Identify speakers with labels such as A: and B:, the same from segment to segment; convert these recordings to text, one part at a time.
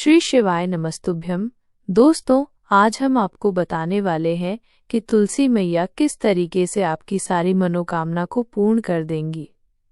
A: श्री शिवाय नमस्तुभ्यम। दोस्तों, आज हम आपको बताने वाले हैं कि तुलसी मैया किस तरीके से आपकी सारी मनोकामना को पूर्ण कर देंगी।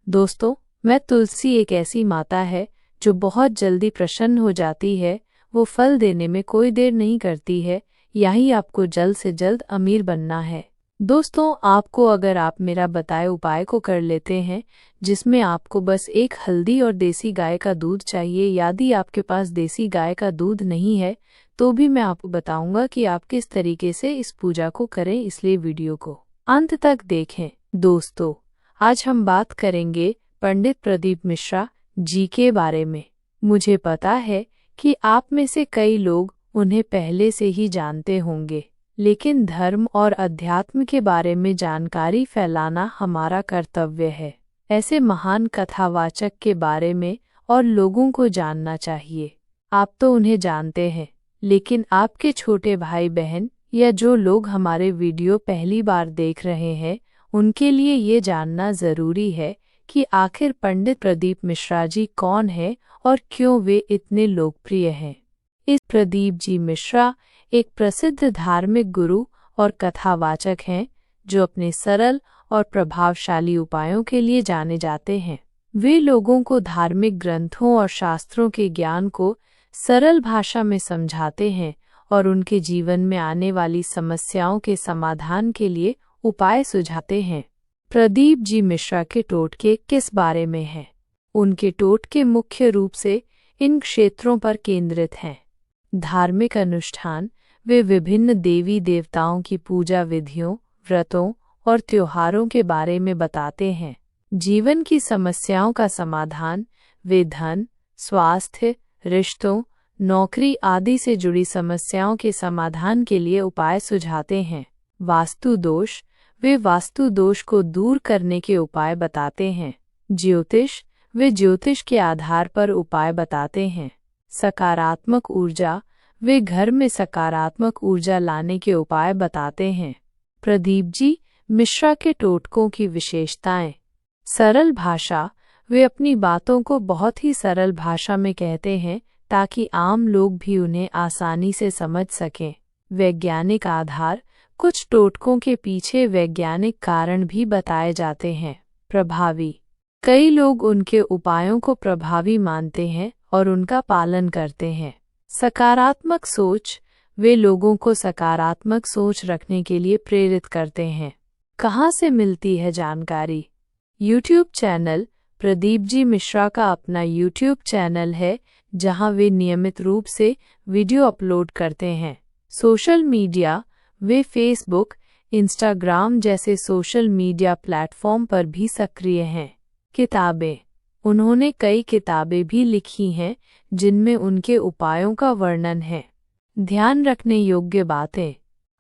A: दोस्तों, मैं तुलसी एक ऐसी माता है जो बहुत जल्दी प्रसन्न हो जाती है। वो फल देने में कोई देर नहीं करती है। यही आपको जल्द से जल्द अमीर बनना है। दोस्तों, आपको अगर आप मेरा बताए उपाय को कर लेते हैं, जिसमें आपको बस एक हल्दी और देसी गाय का दूध चाहिए। यदि आपके पास देसी गाय का दूध नहीं है तो भी मैं आपको बताऊंगा कि आप किस तरीके से इस पूजा को करें, इसलिए वीडियो को अंत तक देखें। दोस्तों, आज हम बात करेंगे पंडित प्रदीप मिश्रा जी के बारे में। मुझे पता है कि आप में से कई लोग उन्हें पहले से ही जानते होंगे, लेकिन धर्म और अध्यात्म के बारे में जानकारी फैलाना हमारा कर्तव्य है। ऐसे महान कथावाचक के बारे में और लोगों को जानना चाहिए। आप तो उन्हें जानते हैं, लेकिन आपके छोटे भाई बहन या जो लोग हमारे वीडियो पहली बार देख रहे हैं, उनके लिए ये जानना ज़रूरी है कि आखिर पंडित प्रदीप मिश्रा जी कौन है और क्यों वे इतने लोकप्रिय हैं। इस प्रदीप जी मिश्रा एक प्रसिद्ध धार्मिक गुरु और कथावाचक हैं जो अपने सरल और प्रभावशाली उपायों के लिए जाने जाते हैं। वे लोगों को धार्मिक ग्रंथों और शास्त्रों के ज्ञान को सरल भाषा में समझाते हैं और उनके जीवन में आने वाली समस्याओं के समाधान के लिए उपाय सुझाते हैं। प्रदीप जी मिश्रा के टोटके किस बारे में हैं? उनके टोटके मुख्य रूप से इन क्षेत्रों पर केंद्रित हैं। धार्मिक अनुष्ठान, वे विभिन्न देवी देवताओं की पूजा विधियों, व्रतों और त्योहारों के बारे में बताते हैं। जीवन की समस्याओं का समाधान, वे धन, स्वास्थ्य, रिश्तों, नौकरी आदि से जुड़ी समस्याओं के समाधान के लिए उपाय सुझाते हैं। वास्तु दोष, वे वास्तु दोष को दूर करने के उपाय बताते हैं। ज्योतिष, वे ज्योतिष के आधार पर उपाय बताते हैं। सकारात्मक ऊर्जा, वे घर में सकारात्मक ऊर्जा लाने के उपाय बताते हैं। प्रदीप जी मिश्रा के टोटकों की विशेषताएं। सरल भाषा, वे अपनी बातों को बहुत ही सरल भाषा में कहते हैं ताकि आम लोग भी उन्हें आसानी से समझ सकें। वैज्ञानिक आधार, कुछ टोटकों के पीछे वैज्ञानिक कारण भी बताए जाते हैं। प्रभावी, कई लोग उनके उपायों को प्रभावी मानते हैं और उनका पालन करते हैं। सकारात्मक सोच, वे लोगों को सकारात्मक सोच रखने के लिए प्रेरित करते हैं। कहाँ से मिलती है जानकारी? यूट्यूब चैनल, प्रदीप जी मिश्रा का अपना यूट्यूब चैनल है जहां वे नियमित रूप से वीडियो अपलोड करते हैं। सोशल मीडिया, वे फेसबुक, इंस्टाग्राम जैसे सोशल मीडिया प्लेटफॉर्म पर भी सक्रिय हैं। किताबें, उन्होंने कई किताबें भी लिखी हैं जिनमें उनके उपायों का वर्णन है। ध्यान रखने योग्य बातें।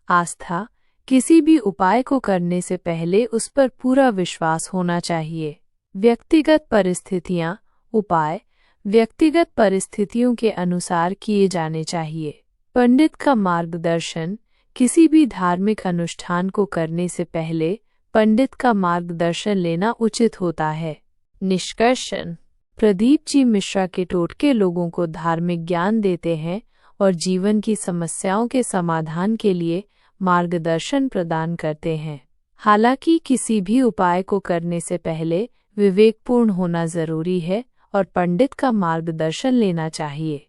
A: आस्था, किसी भी उपाय को करने से पहले उस पर पूरा विश्वास होना चाहिए। व्यक्तिगत परिस्थितियां, उपाय व्यक्तिगत परिस्थितियों के अनुसार किए जाने चाहिए। पंडित का मार्गदर्शन, किसी भी धार्मिक अनुष्ठान को करने से पहले पंडित का मार्गदर्शन लेना उचित होता है। निष्कर्षण, प्रदीप जी मिश्रा के टोटके लोगों को धार्मिक ज्ञान देते हैं और जीवन की समस्याओं के समाधान के लिए मार्गदर्शन प्रदान करते हैं। हालांकि किसी भी उपाय को करने से पहले विवेकपूर्ण होना जरूरी है और पंडित का मार्गदर्शन लेना चाहिए।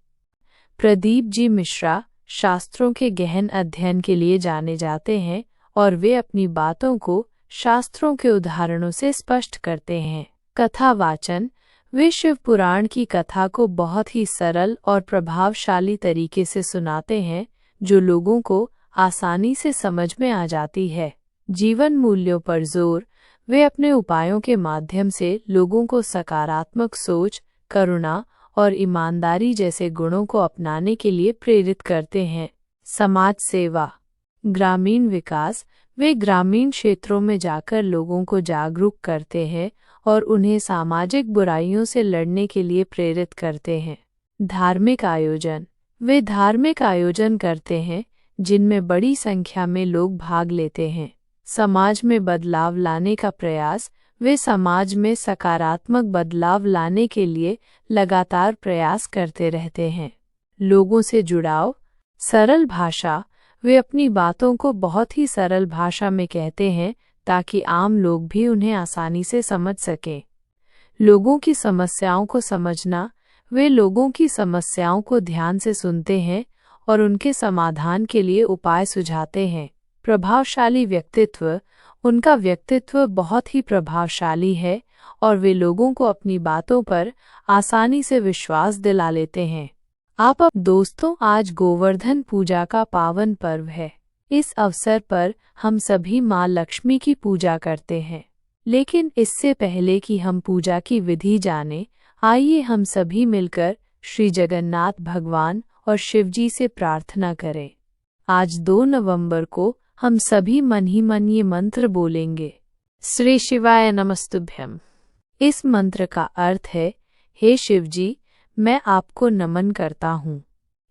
A: प्रदीप जी मिश्रा शास्त्रों के गहन अध्ययन के लिए जाने जाते हैं और वे अपनी बातों को शास्त्रों के उदाहरणों से स्पष्ट करते हैं। कथा वाचन, वे शिव पुराण की कथा को बहुत ही सरल और प्रभावशाली तरीके से सुनाते हैं जो लोगों को आसानी से समझ में आ जाती है। जीवन मूल्यों पर जोर, वे अपने उपायों के माध्यम से लोगों को सकारात्मक सोच, करुणा और ईमानदारी जैसे गुणों को अपनाने के लिए प्रेरित करते हैं। समाज सेवा, ग्रामीण विकास, वे ग्रामीण क्षेत्रों में जाकर लोगों को जागरूक करते हैं और उन्हें सामाजिक बुराइयों से लड़ने के लिए प्रेरित करते हैं। धार्मिक आयोजन, वे धार्मिक आयोजन करते हैं जिनमें बड़ी संख्या में लोग भाग लेते हैं। समाज में बदलाव लाने का प्रयास, वे समाज में सकारात्मक बदलाव लाने के लिए लगातार प्रयास करते रहते हैं। लोगों से जुड़ाव, सरल भाषा। वे अपनी बातों को बहुत ही सरल भाषा में कहते हैं ताकि आम लोग भी उन्हें आसानी से समझ सकें। लोगों की समस्याओं को समझना। वे लोगों की समस्याओं को ध्यान से सुनते हैं और उनके समाधान के लिए उपाय सुझाते हैं। प्रभावशाली व्यक्तित्व। उनका व्यक्तित्व बहुत ही प्रभावशाली है और वे लोगों को अपनी बातों पर आसानी से विश्वास दिला लेते हैं। आप अब दोस्तों, आज गोवर्धन पूजा का पावन पर्व है। इस अवसर पर हम सभी माँ लक्ष्मी की पूजा करते हैं। लेकिन इससे पहले कि हम पूजा की विधि जानें, आइए हम सभी मिलकर श्री जगन्नाथ भगवान और शिवजी से प्रार्थना करें। आज 2 नवंबर को हम सभी मन ही मन ये मंत्र बोलेंगे, श्री शिवाय नमस्तुभ्यम। इस मंत्र का अर्थ है, हे शिवजी, मैं आपको नमन करता हूँ।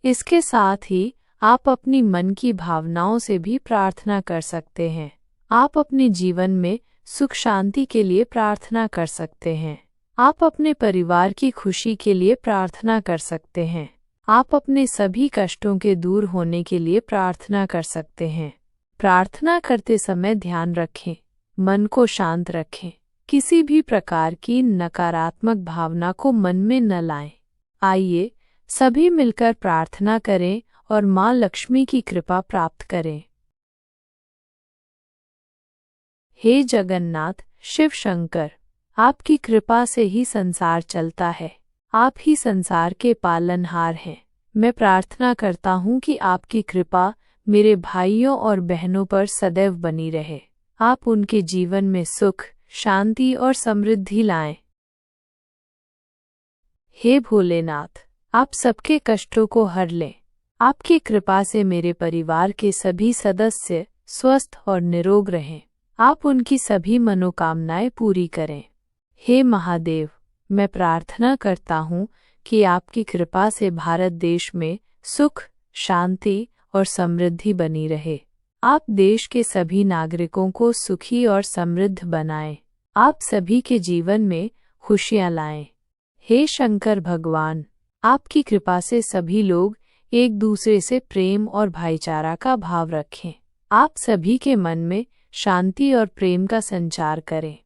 A: इसके साथ ही आप अपनी मन की भावनाओं से भी प्रार्थना कर सकते हैं। आप अपने जीवन में सुख शांति के लिए प्रार्थना कर सकते हैं। आप अपने परिवार की खुशी के लिए प्रार्थना कर सकते हैं। आप अपने सभी कष्टों के दूर होने के लिए प्रार्थना कर सकते हैं। प्रार्थना करते समय ध्यान रखें, मन को शांत रखें, किसी भी प्रकार की नकारात्मक भावना को मन में न लाएं। आइए सभी मिलकर प्रार्थना करें और माँ लक्ष्मी की कृपा प्राप्त करें। हे जगन्नाथ, शिव शंकर, आपकी कृपा से ही संसार चलता है। आप ही संसार के पालनहार हैं। मैं प्रार्थना करता हूँ कि आपकी कृपा मेरे भाइयों और बहनों पर सदैव बनी रहे। आप उनके जीवन में सुख, शांति और समृद्धि लाएं। हे भोलेनाथ, आप सबके कष्टों को हर लें। आपकी कृपा से मेरे परिवार के सभी सदस्य स्वस्थ और निरोग रहें। आप उनकी सभी मनोकामनाएं पूरी करें। हे महादेव, मैं प्रार्थना करता हूँ कि आपकी कृपा से भारत देश में सुख, शांति और समृद्धि बनी रहे। आप देश के सभी नागरिकों को सुखी और समृद्ध बनाएं। आप सभी के जीवन में खुशियां लाएं। हे शंकर भगवान, आपकी कृपा से सभी लोग एक दूसरे से प्रेम और भाईचारा का भाव रखें। आप सभी के मन में शांति और प्रेम का संचार करें।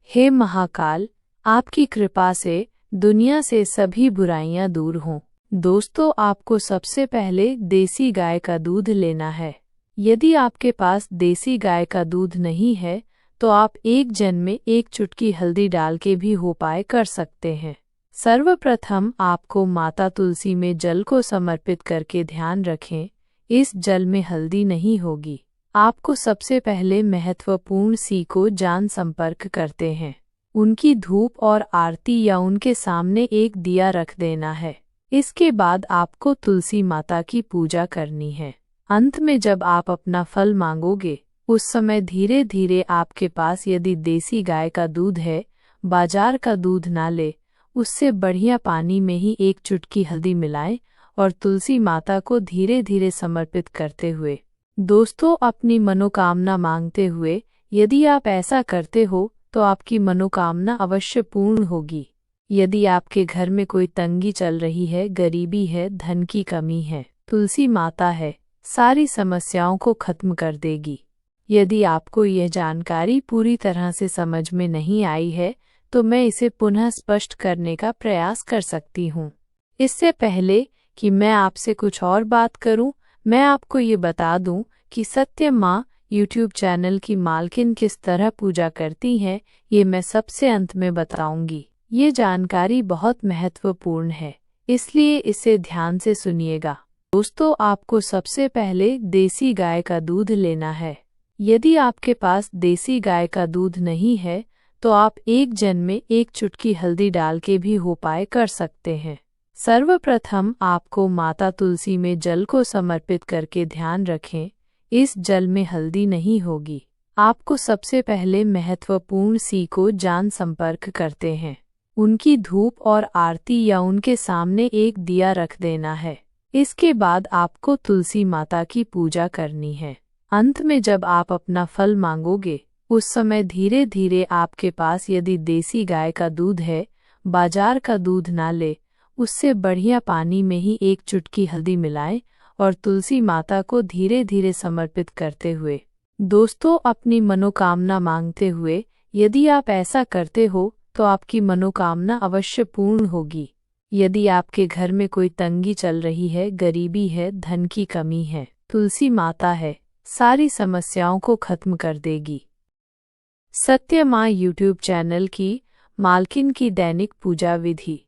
A: हे महाकाल, आपकी कृपा से दुनिया से सभी बुराइयां दूर हों। दोस्तों, आपको सबसे पहले देसी गाय का दूध लेना है। यदि आपके पास देसी गाय का दूध नहीं है तो आप 1 जन में 1 चुटकी हल्दी डाल के भी उपाय कर सकते हैं। सर्वप्रथम आपको माता तुलसी में जल को समर्पित करके ध्यान रखें, इस जल में हल्दी नहीं होगी। आपको सबसे पहले महत्वपूर्ण सी को जान संपर्क करते हैं। उनकी धूप और आरती या उनके सामने एक दिया रख देना है। इसके बाद आपको तुलसी माता की पूजा करनी है। अंत में जब आप अपना फल मांगोगे, उस समय धीरे धीरे आपके पास यदि देसी गाय का दूध है, बाजार का दूध ना ले, उससे बढ़िया पानी में ही 1 चुटकी हल्दी मिलाएं और तुलसी माता को धीरे धीरे समर्पित करते हुए दोस्तों अपनी मनोकामना मांगते हुए, यदि आप ऐसा करते हो तो आपकी मनोकामना अवश्य पूर्ण होगी। यदि आपके घर में कोई तंगी चल रही है, गरीबी है, धन की कमी है, तुलसी माता है, सारी समस्याओं को खत्म कर देगी। यदि आपको यह जानकारी पूरी तरह से समझ में नहीं आई है तो मैं इसे पुनः स्पष्ट करने का प्रयास कर सकती हूँ। इससे पहले कि मैं आपसे कुछ और बात करूँ, मैं आपको ये बता दूँ कि सत्य माँ YouTube चैनल की मालकिन किस तरह पूजा करती हैं, ये मैं सबसे अंत में बताऊंगी। ये जानकारी बहुत महत्वपूर्ण है, इसलिए इसे ध्यान से सुनिएगा। दोस्तों, आपको सबसे पहले देसी गाय का दूध लेना है। यदि आपके पास देसी गाय का दूध नहीं है तो आप 1 जन में 1 चुटकी हल्दी डाल के भी उपाय कर सकते हैं। सर्वप्रथम आपको माता तुलसी में जल को समर्पित करके ध्यान रखें, इस जल में हल्दी नहीं होगी। आपको सबसे पहले महत्वपूर्ण सी को जान संपर्क करते हैं। उनकी धूप और आरती या उनके सामने एक दिया रख देना है। इसके बाद आपको तुलसी माता की पूजा करनी है। अंत में जब आप अपना फल मांगोगे, उस समय धीरे धीरे आपके पास यदि देसी गाय का दूध है, बाजार का दूध ना ले, उससे बढ़िया पानी में ही 1 चुटकी हल्दी मिलाएं और तुलसी माता को धीरे धीरे समर्पित करते हुए दोस्तों अपनी मनोकामना मांगते हुए यदि आप ऐसा करते हो तो आपकी मनोकामना अवश्य पूर्ण होगी। यदि आपके घर में कोई तंगी चल रही है, गरीबी है, धन की कमी है, तुलसी माता है, सारी समस्याओं को खत्म कर देगी। सत्य माँ यूट्यूब चैनल की मालकिन की दैनिक पूजा विधि।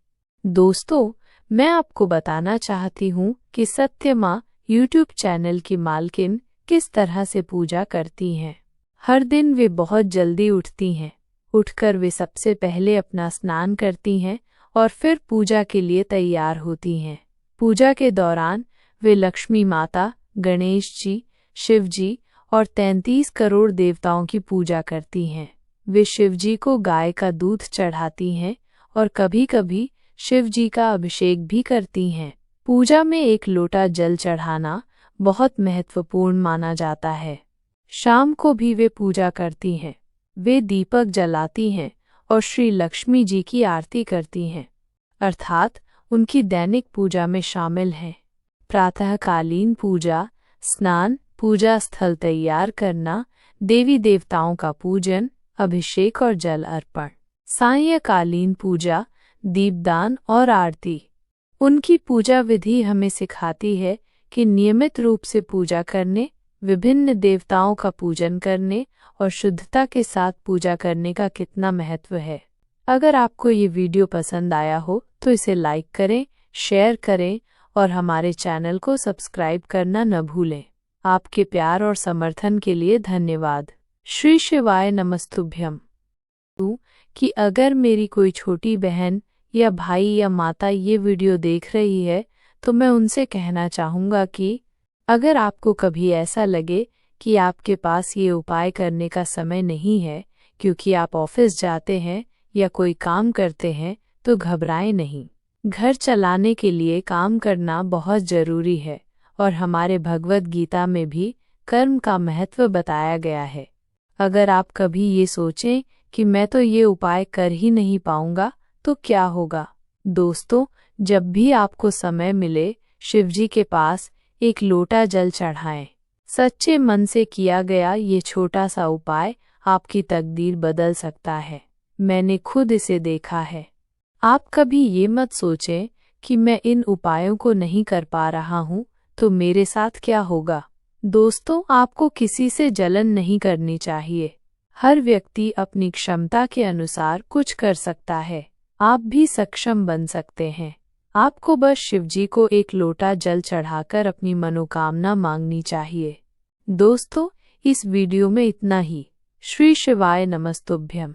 A: दोस्तों, मैं आपको बताना चाहती हूँ कि सत्य माँ यूट्यूब चैनल की मालकिन किस तरह से पूजा करती हैं। हर दिन वे बहुत जल्दी उठती हैं। उठकर वे सबसे पहले अपना स्नान करती हैं और फिर पूजा के लिए तैयार होती हैं। पूजा के दौरान वे लक्ष्मी माता, गणेश जी, शिव जी और 33 करोड़ देवताओं की पूजा करती हैं। वे शिव जी को गाय का दूध चढ़ाती हैं और कभी कभी शिव जी का अभिषेक भी करती हैं। पूजा में 1 लोटा जल चढ़ाना बहुत महत्वपूर्ण माना जाता है। शाम को भी वे पूजा करती हैं। वे दीपक जलाती हैं और श्री लक्ष्मी जी की आरती करती हैं, अर्थात उनकी दैनिक पूजा में शामिल हैं। प्रातःकालीन पूजा, स्नान, पूजा स्थल तैयार करना, देवी देवताओं का पूजन, अभिषेक और जल अर्पण। सायंकालीन पूजा, दीपदान और आरती। उनकी पूजा विधि हमें सिखाती है कि नियमित रूप से पूजा करने, विभिन्न देवताओं का पूजन करने और शुद्धता के साथ पूजा करने का कितना महत्व है। अगर आपको ये वीडियो पसंद आया हो तो इसे लाइक करें, शेयर करें और हमारे चैनल को सब्सक्राइब करना न भूलें। आपके प्यार और समर्थन के लिए धन्यवाद। श्री शिवाय नमस्तुभ्यम। कि अगर मेरी कोई छोटी बहन या भाई या माता ये वीडियो देख रही है तो मैं उनसे कहना चाहूँगा कि अगर आपको कभी ऐसा लगे कि आपके पास ये उपाय करने का समय नहीं है क्योंकि आप ऑफिस जाते हैं या कोई काम करते हैं, तो घबराएं नहीं। घर चलाने के लिए काम करना बहुत जरूरी है और हमारे भगवद गीता में भी कर्म का महत्व बताया गया है। अगर आप कभी ये सोचें कि मैं तो ये उपाय कर ही नहीं पाऊंगा तो क्या होगा? दोस्तों, जब भी आपको समय मिले शिवजी के पास 1 लोटा जल चढ़ाएं। सच्चे मन से किया गया ये छोटा सा उपाय आपकी तकदीर बदल सकता है। मैंने खुद इसे देखा है। आप कभी ये मत सोचें कि मैं इन उपायों को नहीं कर पा रहा हूँ तो मेरे साथ क्या होगा। दोस्तों, आपको किसी से जलन नहीं करनी चाहिए। हर व्यक्ति अपनी क्षमता के अनुसार कुछ कर सकता है। आप भी सक्षम बन सकते हैं। आपको बस शिवजी को 1 लोटा जल चढ़ाकर अपनी मनोकामना मांगनी चाहिए। दोस्तों, इस वीडियो में इतना ही। श्री शिवाय नमस्तुभ्यम।